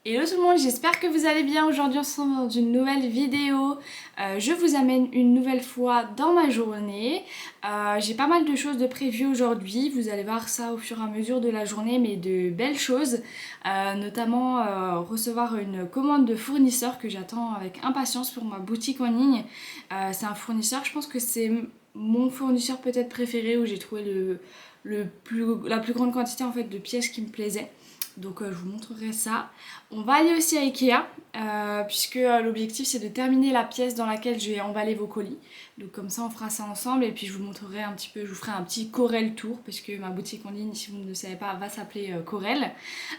Hello tout le monde, j'espère que vous allez bien. Aujourd'hui on se retrouve dans une nouvelle vidéo. Je vous amène une nouvelle fois dans ma journée. J'ai pas mal de choses de prévues aujourd'hui. Vous allez voir ça au fur et à mesure de la journée, mais de belles choses. Notamment recevoir une commande de fournisseur que j'attends avec impatience pour ma boutique en ligne. C'est un fournisseur, je pense que c'est mon fournisseur peut-être préféré où j'ai trouvé la plus grande quantité en fait de pièces qui me plaisaient. Donc je vous montrerai ça. On va aller aussi à Ikea puisque l'objectif c'est de terminer la pièce dans laquelle je vais emballer vos colis. Donc comme ça on fera ça ensemble et puis je vous montrerai un petit peu, je vous ferai un petit Corel tour parce que ma boutique en ligne, si vous ne le savez pas, va s'appeler Corel.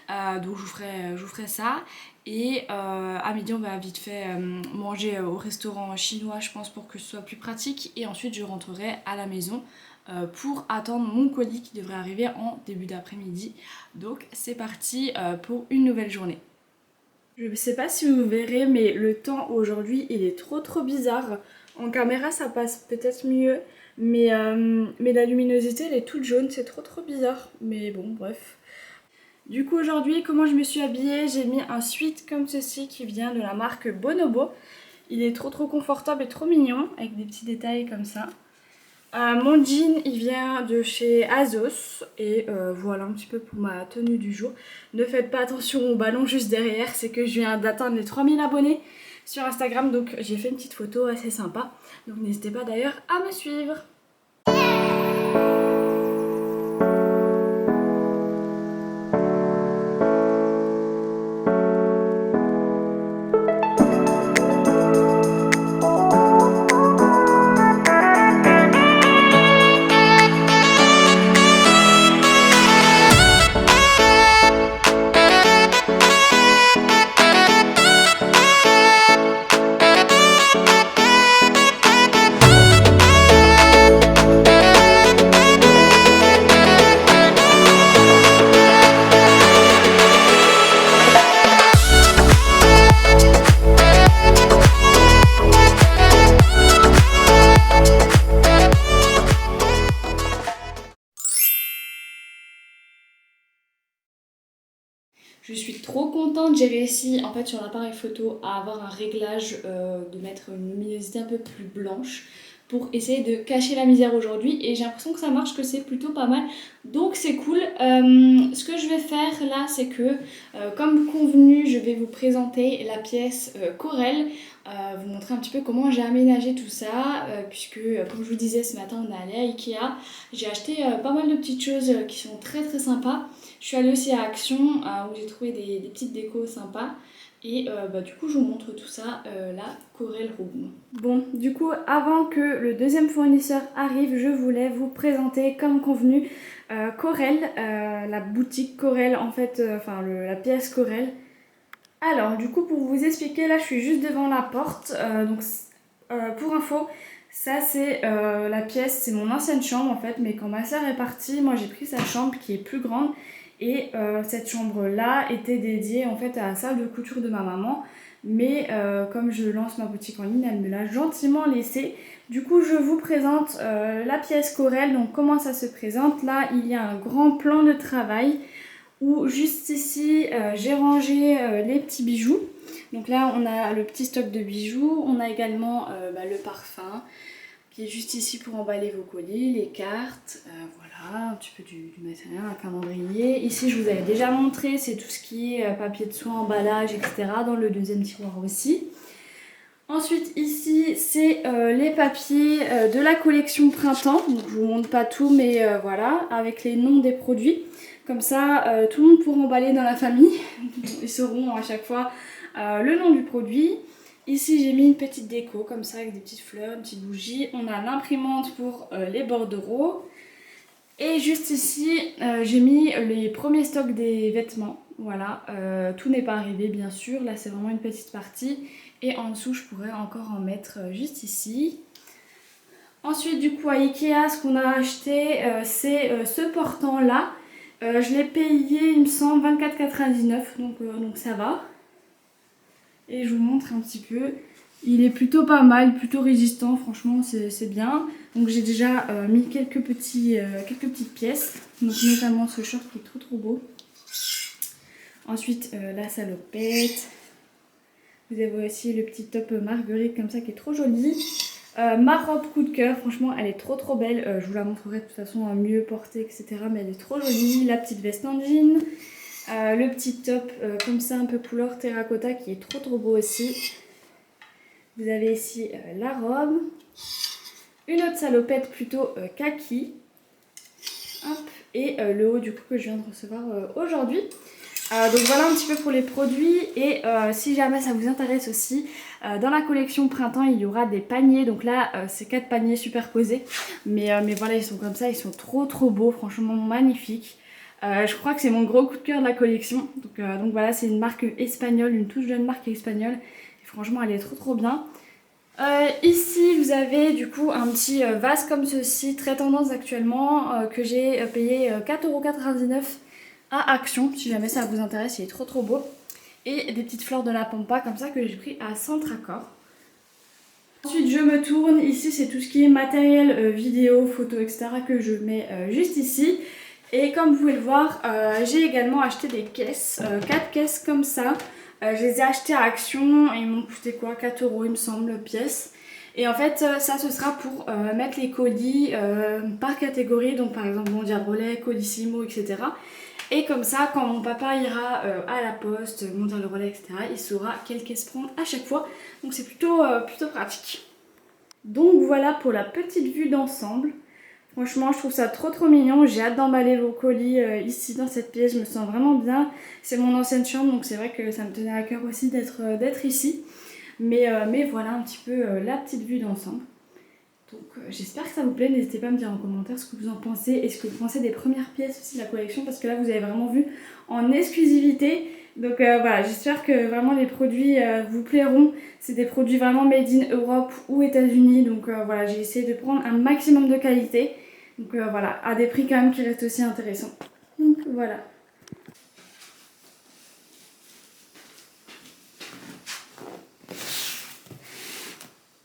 Donc je vous ferai ça. Et à midi on va vite fait manger au restaurant chinois je pense pour que ce soit plus pratique. Et ensuite je rentrerai à la maison pour attendre mon colis qui devrait arriver en début d'après-midi. Donc c'est parti pour une nouvelle journée. Je ne sais pas si vous verrez, mais le temps aujourd'hui il est trop bizarre. En caméra ça passe peut-être mieux, mais la luminosité elle est toute jaune, c'est trop bizarre. Mais bon, bref. Du coup aujourd'hui, comment je me suis habillée? J'ai mis un sweat comme ceci qui vient de la marque Bonobo. Il est trop confortable et trop mignon, avec des petits détails comme ça. Mon jean il vient de chez Azos et voilà un petit peu pour ma tenue du jour. Ne faites pas attention au ballon juste derrière, c'est que je viens d'atteindre les 3000 abonnés sur Instagram, donc j'ai fait une petite photo assez sympa. Donc n'hésitez pas d'ailleurs à me suivre. Je suis trop contente, j'ai réussi en fait sur l'appareil photo à avoir un réglage de mettre une luminosité un peu plus blanche pour essayer de cacher la misère aujourd'hui et j'ai l'impression que ça marche, que c'est plutôt pas mal, donc c'est cool. Ce que je vais faire là c'est que comme convenu je vais vous présenter la pièce Corel, vous montrer un petit peu comment j'ai aménagé tout ça puisque comme je vous disais ce matin on est allé à Ikea, j'ai acheté pas mal de petites choses qui sont très sympas. Je suis allée aussi à Action où j'ai trouvé des petites décos sympas. Et du coup, je vous montre tout ça, la Corel Room. Bon, du coup, avant que le deuxième fournisseur arrive, je voulais vous présenter, comme convenu, Corel, la boutique Corel, en fait, la pièce Corel. Alors, du coup, pour vous expliquer, là, je suis juste devant la porte. Pour info, ça, c'est la pièce, c'est mon ancienne chambre, en fait. Mais quand ma soeur est partie, moi, j'ai pris sa chambre qui est plus grande. Et cette chambre-là était dédiée en fait à la salle de couture de ma maman. Mais comme je lance ma boutique en ligne, elle me l'a gentiment laissée. Du coup, je vous présente la pièce Corel. Donc, comment ça se présente? Là, il y a un grand plan de travail où juste ici, j'ai rangé les petits bijoux. Donc là, on a le petit stock de bijoux. On a également le parfum qui est juste ici pour emballer vos colis, les cartes, voilà, un petit peu du matériel, un calendrier. Ici, je vous avais déjà montré, c'est tout ce qui est papier de soin, emballage, etc. dans le deuxième tiroir aussi. Ensuite, ici, c'est les papiers de la collection printemps. Donc, je vous montre pas tout, mais voilà, avec les noms des produits. Comme ça, tout le monde pourra emballer dans la famille. Ils sauront à chaque fois le nom du produit. Ici j'ai mis une petite déco comme ça avec des petites fleurs, une petite bougie. On a l'imprimante pour les bordereaux. Et juste ici j'ai mis les premiers stocks des vêtements. Voilà, tout n'est pas arrivé bien sûr. Là c'est vraiment une petite partie. Et en dessous je pourrais encore en mettre juste ici. Ensuite du coup à Ikea ce qu'on a acheté c'est ce portant là. Je l'ai payé il me semble 24,99 donc ça va. Et je vous montre un petit peu. Il est plutôt pas mal, plutôt résistant, franchement c'est bien. Donc j'ai déjà mis quelques petites pièces, donc notamment ce short qui est trop beau. Ensuite, la salopette. Vous avez aussi le petit top marguerite comme ça qui est trop joli. Ma robe coup de cœur, franchement elle est trop belle. Je vous la montrerai de toute façon mieux portée, etc. Mais elle est trop jolie. La petite veste en jean. Le petit top comme ça un peu couleur terracotta qui est trop beau aussi. Vous avez ici la robe. Une autre salopette plutôt kaki. Hop. Et le haut du coup que je viens de recevoir aujourd'hui. Donc voilà un petit peu pour les produits et si jamais ça vous intéresse aussi, dans la collection printemps il y aura des paniers. Donc là c'est 4 paniers superposés mais voilà ils sont comme ça, ils sont trop beaux, franchement magnifiques. Je crois que c'est mon gros coup de cœur de la collection. Donc voilà, c'est une marque espagnole, une toute jeune marque espagnole et franchement elle est trop bien. Ici vous avez du coup un petit vase comme ceci, très tendance actuellement, que j'ai payé 4,99 € à Action, si jamais ça vous intéresse, il est trop beau. Et des petites fleurs de la pampa comme ça que j'ai pris à Centracor. Ensuite je me tourne, ici c'est tout ce qui est matériel vidéo, photo, etc. que je mets juste ici. Et comme vous pouvez le voir, j'ai également acheté des caisses, 4 caisses comme ça. Je les ai achetées à Action et ils m'ont coûté quoi, 4 € il me semble, pièce. Et en fait ça ce sera pour mettre les colis par catégorie, donc par exemple Mondial Relais, Colissimo, etc. Et comme ça, quand mon papa ira à la poste, monter le relais, etc., il saura quelle caisse prendre à chaque fois. Donc c'est plutôt pratique. Donc voilà pour la petite vue d'ensemble. Franchement, je trouve ça trop mignon. J'ai hâte d'emballer vos colis ici dans cette pièce. Je me sens vraiment bien. C'est mon ancienne chambre, donc c'est vrai que ça me tenait à cœur aussi d'être ici. Mais voilà un petit peu la petite vue d'ensemble. Donc j'espère que ça vous plaît, n'hésitez pas à me dire en commentaire ce que vous en pensez et ce que vous pensez des premières pièces aussi de la collection parce que là vous avez vraiment vu en exclusivité. Donc voilà, j'espère que vraiment les produits vous plairont. C'est des produits vraiment made in Europe ou États-Unis, donc voilà, j'ai essayé de prendre un maximum de qualité. Donc voilà, à des prix quand même qui restent aussi intéressants. Donc voilà.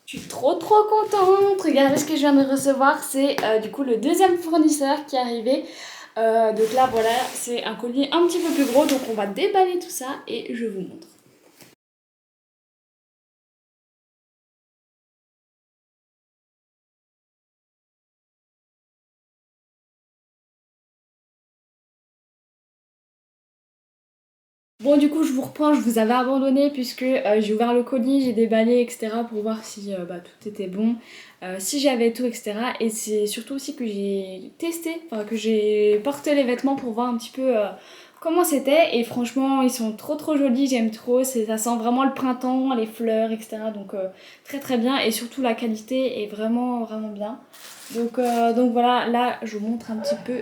Je suis trop contente. Regardez ce que je viens de recevoir. C'est du coup le deuxième fournisseur qui est arrivé. Donc là voilà, c'est un collier un petit peu plus gros. Donc on va déballer tout ça et je vous montre. Bon du coup je vous reprends, je vous avais abandonné puisque j'ai ouvert le colis, j'ai déballé etc. pour voir si tout était bon, si j'avais tout etc. Et c'est surtout aussi que j'ai testé, enfin que j'ai porté les vêtements pour voir un petit peu comment c'était. Et franchement ils sont trop jolis, j'aime trop, ça sent vraiment le printemps, les fleurs etc. Donc très bien et surtout la qualité est vraiment bien. Donc voilà, là je vous montre un petit peu.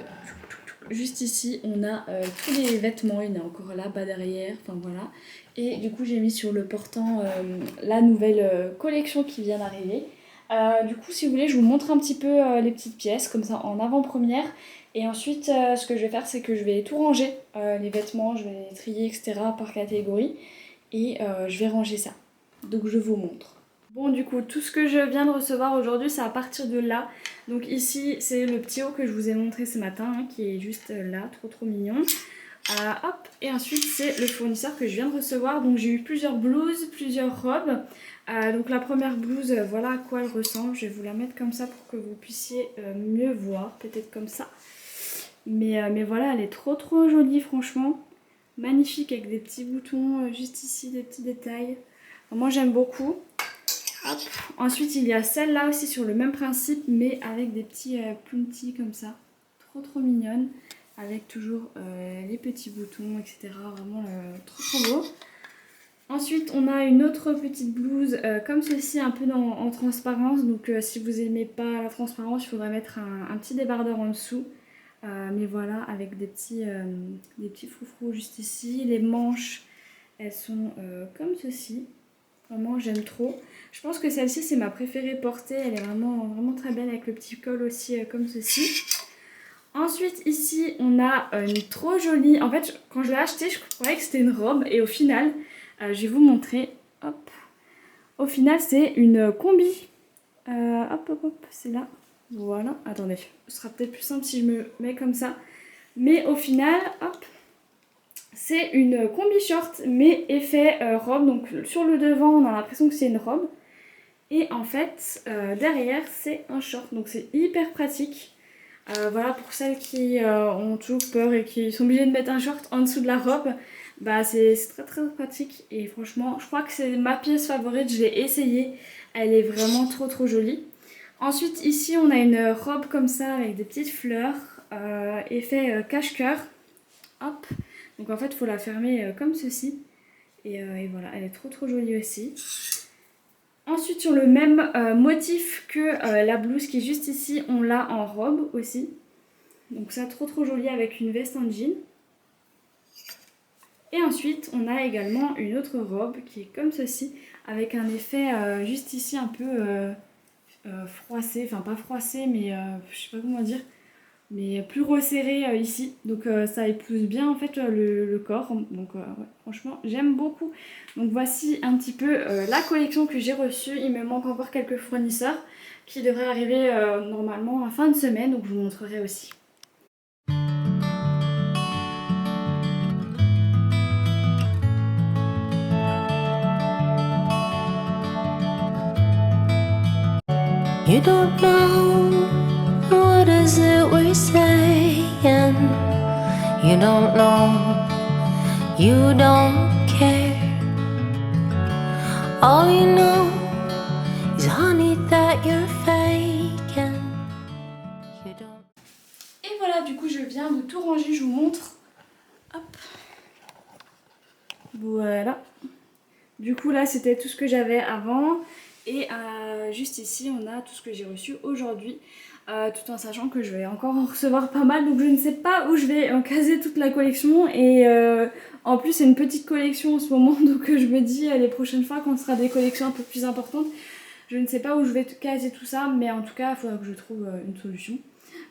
Juste ici, on a tous les vêtements, il y en a encore là, bas derrière, enfin voilà. Et du coup, j'ai mis sur le portant la nouvelle collection qui vient d'arriver. Du coup, si vous voulez, je vous montre un petit peu les petites pièces, comme ça, en avant-première. Et ensuite, ce que je vais faire, c'est que je vais tout ranger, les vêtements, je vais les trier, etc. par catégorie. Et je vais ranger ça. Donc, je vous montre. Bon du coup tout ce que je viens de recevoir aujourd'hui c'est à partir de là. Donc ici c'est le petit haut que je vous ai montré ce matin hein, qui est juste là, trop mignon. Hop, et ensuite c'est le fournisseur que je viens de recevoir. Donc j'ai eu plusieurs blouses, plusieurs robes. Donc la première blouse, voilà à quoi elle ressemble. Je vais vous la mettre comme ça pour que vous puissiez mieux voir, peut-être comme ça. Mais voilà, elle est trop jolie franchement. Magnifique avec des petits boutons juste ici, des petits détails. Moi j'aime beaucoup. Hop. Ensuite il y a celle-là aussi sur le même principe mais avec des petits puntis comme ça. Trop mignonne. Avec toujours les petits boutons etc. Vraiment trop beau. Ensuite on a une autre petite blouse comme ceci un peu en transparence. Donc si vous n'aimez pas la transparence il faudrait mettre un petit débardeur en dessous. Mais voilà avec des petits froufrous juste ici. Les manches elles sont comme ceci. Vraiment j'aime trop. Je pense que celle-ci c'est ma préférée portée. Elle est vraiment très belle avec le petit col aussi comme ceci. Ensuite ici on a une trop jolie. En fait quand je l'ai achetée je croyais que c'était une robe. Et au final je vais vous montrer. Hop. Au final c'est une combi. Hop c'est là. Voilà. Attendez. Ce sera peut-être plus simple si je me mets comme ça. Mais au final hop. C'est une combi short mais effet robe, donc sur le devant on a l'impression que c'est une robe. Et en fait, derrière, c'est un short, donc c'est hyper pratique. Voilà, pour celles qui ont toujours peur et qui sont obligées de mettre un short en dessous de la robe, bah c'est très très pratique. Et franchement, je crois que c'est ma pièce favorite, je l'ai essayée. Elle est vraiment trop trop jolie. Ensuite, ici, on a une robe comme ça avec des petites fleurs, effet cache-cœur. Hop, donc en fait, il faut la fermer comme ceci. Et voilà, elle est trop trop jolie aussi. Ensuite, sur le même motif que la blouse qui est juste ici, on l'a en robe aussi. Donc ça, trop trop joli avec une veste en jean. Et ensuite, on a également une autre robe qui est comme ceci, avec un effet juste ici un peu froissé, enfin pas froissé, mais je sais pas comment dire, mais plus resserré ici. Donc ça épouse bien en fait le corps. Donc ouais, franchement, j'aime beaucoup. Donc voici un petit peu la collection que j'ai reçue. Il me manque encore quelques fournisseurs qui devraient arriver normalement en fin de semaine, donc je vous montrerai aussi. You don't know what is it we're saying. You don't know, you don't care. All you know is honey that you're faking. You don't. Et voilà, du coup je viens de tout ranger, je vous montre. Hop. Voilà. Du coup là c'était tout ce que j'avais avant. Et juste ici on a tout ce que j'ai reçu aujourd'hui, tout en sachant que je vais encore en recevoir pas mal, donc je ne sais pas où je vais caser toute la collection. Et en plus c'est une petite collection en ce moment, donc je me dis les prochaines fois quand ce sera des collections un peu plus importantes, je ne sais pas où je vais caser tout ça, mais en tout cas il faudra que je trouve une solution.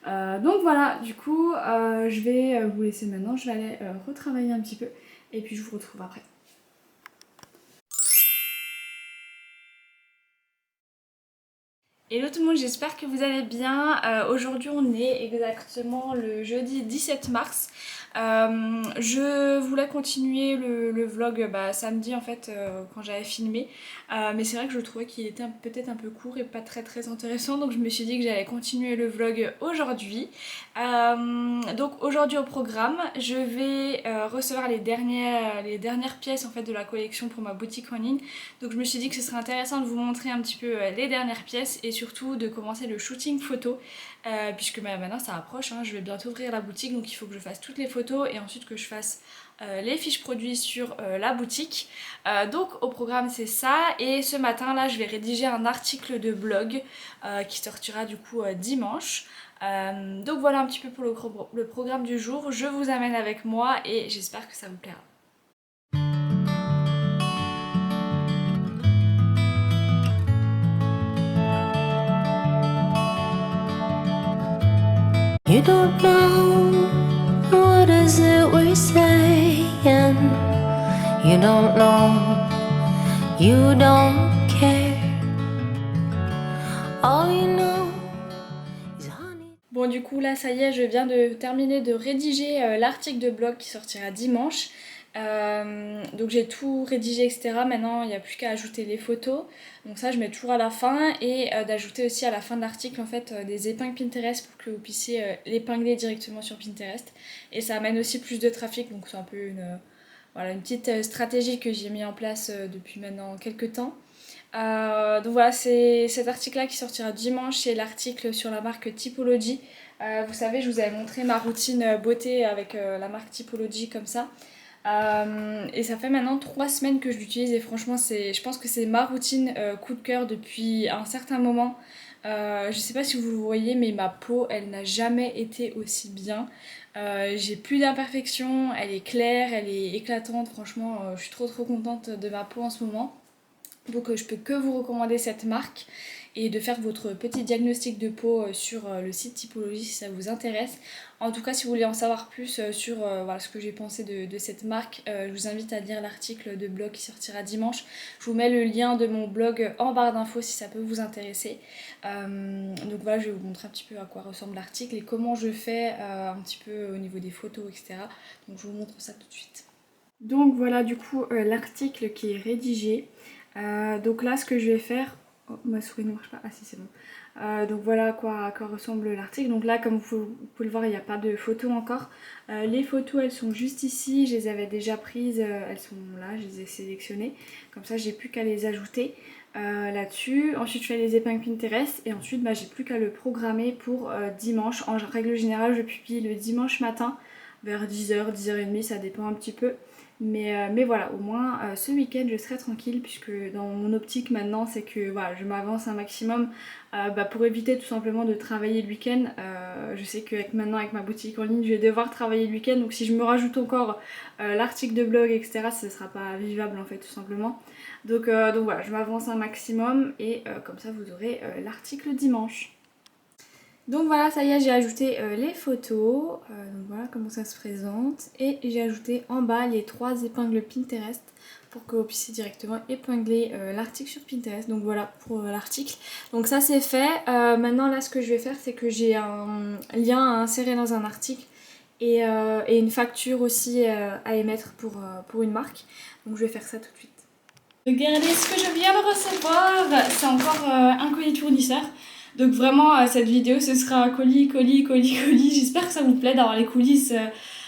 Donc voilà, du coup je vais vous laisser maintenant, je vais aller retravailler un petit peu et puis je vous retrouve après. Hello tout le monde, j'espère que vous allez bien. Aujourd'hui on est exactement le jeudi 17 mars. Je voulais continuer le vlog samedi en fait quand j'avais filmé. Mais c'est vrai que je trouvais qu'il était peut-être un peu court et pas très très intéressant. Donc je me suis dit que j'allais continuer le vlog aujourd'hui. Donc aujourd'hui au programme, je vais recevoir les dernières pièces en fait de la collection pour ma boutique en ligne. Donc je me suis dit que ce serait intéressant de vous montrer un petit peu les dernières pièces et surtout de commencer le shooting photo puisque maintenant ça approche, hein, je vais bientôt ouvrir la boutique, donc il faut que je fasse toutes les photos et ensuite que je fasse les fiches produits sur la boutique. Donc au programme c'est ça, et ce matin là je vais rédiger un article de blog qui sortira du coup dimanche. Donc voilà un petit peu pour le programme du jour. Je vous amène avec moi et j'espère que ça vous plaira. You don't know what is it we're saying. You don't know, you don't care. All you know is honey. Bon du coup là ça y est, je viens de terminer de rédiger l'article de blog qui sortira dimanche. Donc j'ai tout rédigé etc. Maintenant il n'y a plus qu'à ajouter les photos. Donc ça je mets toujours à la fin, et d'ajouter aussi à la fin de l'article en fait des épingles Pinterest pour que vous puissiez l'épingler directement sur Pinterest. Et ça amène aussi plus de trafic, donc c'est un peu voilà, une petite stratégie que j'ai mis en place depuis maintenant quelques temps. Donc voilà, c'est cet article là qui sortira dimanche, c'est l'article sur la marque Typology. Vous savez, je vous avais montré ma routine beauté avec la marque Typology comme ça. Et ça fait maintenant 3 semaines que je l'utilise et franchement je pense que c'est ma routine coup de cœur depuis un certain moment. Je sais pas si vous le voyez, mais ma peau elle n'a jamais été aussi bien. J'ai plus d'imperfections, elle est claire, elle est éclatante, franchement je suis trop trop contente de ma peau en ce moment. Donc je peux que vous recommander cette marque et de faire votre petit diagnostic de peau sur le site Typology si ça vous intéresse. En tout cas, si vous voulez en savoir plus sur voilà, ce que j'ai pensé de cette marque, je vous invite à lire l'article de blog qui sortira dimanche. Je vous mets le lien de mon blog en barre d'infos si ça peut vous intéresser. Donc voilà, je vais vous montrer un petit peu à quoi ressemble l'article et comment je fais un petit peu au niveau des photos, etc. Donc je vous montre ça tout de suite. Donc voilà du coup l'article qui est rédigé. Donc là ce que je vais faire... Oh, ma souris ne marche pas. Ah si, c'est bon. Donc voilà à quoi ressemble l'article. Donc là comme vous pouvez le voir, il n'y a pas de photos encore. Les photos elles sont juste ici, je les avais déjà prises, elles sont là, je les ai sélectionnées. Comme ça j'ai plus qu'à les ajouter là-dessus. Ensuite je fais les épingles Pinterest et ensuite j'ai plus qu'à le programmer pour dimanche. En règle générale je publie le dimanche matin vers 10h, 10h30, ça dépend un petit peu. Mais voilà, au moins ce week-end je serai tranquille puisque dans mon optique maintenant c'est que voilà, je m'avance un maximum pour éviter tout simplement de travailler le week-end. Je sais qu'avec maintenant avec ma boutique en ligne je vais devoir travailler le week-end, donc si je me rajoute encore l'article de blog etc, ce ne sera pas vivable en fait tout simplement. Donc voilà, je m'avance un maximum et comme ça vous aurez l'article dimanche. Donc voilà, ça y est, j'ai ajouté les photos, donc voilà comment ça se présente. Et j'ai ajouté en bas les 3 épingles Pinterest pour que vous puissiez directement épingler l'article sur Pinterest. Donc voilà pour l'article. Donc ça c'est fait. Maintenant là ce que je vais faire c'est que j'ai un lien à insérer dans un article et une facture aussi à émettre pour une marque. Donc je vais faire ça tout de suite. Regardez ce que je viens de recevoir, c'est encore un colis fournisseur. Donc vraiment cette vidéo ce sera colis, colis, colis, colis. J'espère que ça vous plaît d'avoir les coulisses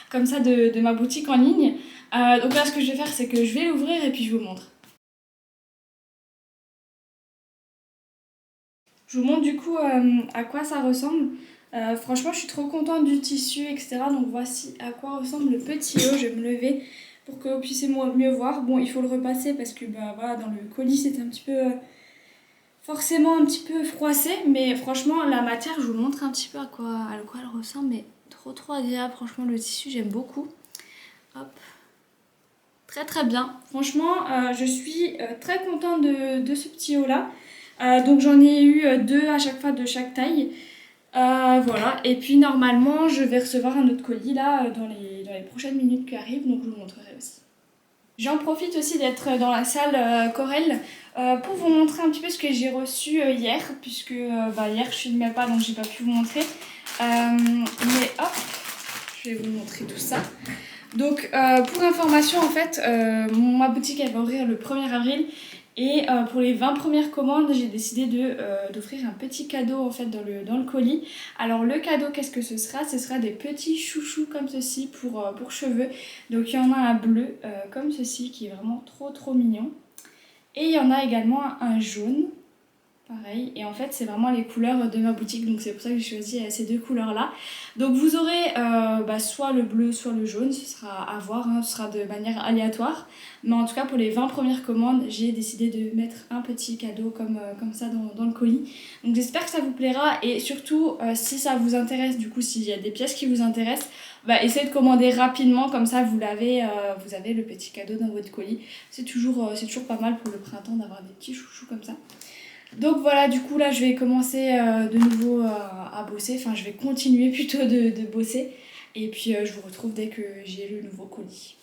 comme ça de ma boutique en ligne. Donc là ce que je vais faire c'est que je vais l'ouvrir et puis je vous montre. Je vous montre du coup à quoi ça ressemble. Franchement je suis trop contente du tissu etc. Donc voici à quoi ressemble le petit lot. Je vais me lever pour que vous puissiez mieux voir. Bon il faut le repasser parce que voilà, dans le colis c'est un petit peu... forcément un petit peu froissé, mais franchement la matière je vous montre un petit peu à quoi elle ressemble, mais trop agréable, franchement le tissu j'aime beaucoup. Hop, très très bien, franchement je suis très contente de ce petit haut là. Donc j'en ai eu 2 à chaque fois de chaque taille. Voilà, et puis normalement je vais recevoir un autre colis là dans les prochaines minutes qui arrivent, donc je vous montrerai aussi. J'en profite aussi d'être dans la salle Corel pour vous montrer un petit peu ce que j'ai reçu hier, puisque hier je filmais pas donc j'ai pas pu vous montrer. Mais hop, je vais vous montrer tout ça. Donc pour information en fait, ma boutique elle va ouvrir le 1er avril. Et pour les 20 premières commandes, j'ai décidé d'offrir un petit cadeau en fait dans le colis. Alors le cadeau, qu'est-ce que ce sera? Ce sera des petits chouchous comme ceci pour cheveux. Donc il y en a un bleu comme ceci qui est vraiment trop mignon. Et il y en a également un jaune. Pareil, et en fait c'est vraiment les couleurs de ma boutique, donc c'est pour ça que j'ai choisi ces 2 couleurs là. Donc vous aurez soit le bleu soit le jaune, ce sera à voir, hein, ce sera de manière aléatoire. Mais en tout cas pour les 20 premières commandes j'ai décidé de mettre un petit cadeau comme ça dans le colis. Donc j'espère que ça vous plaira et surtout si ça vous intéresse, du coup s'il y a des pièces qui vous intéressent, essayez de commander rapidement, comme ça vous avez le petit cadeau dans votre colis. C'est toujours pas mal pour le printemps d'avoir des petits chouchous comme ça. Donc voilà, du coup là je vais commencer de nouveau à bosser, enfin je vais continuer plutôt de bosser. Et puis je vous retrouve dès que j'ai le nouveau colis.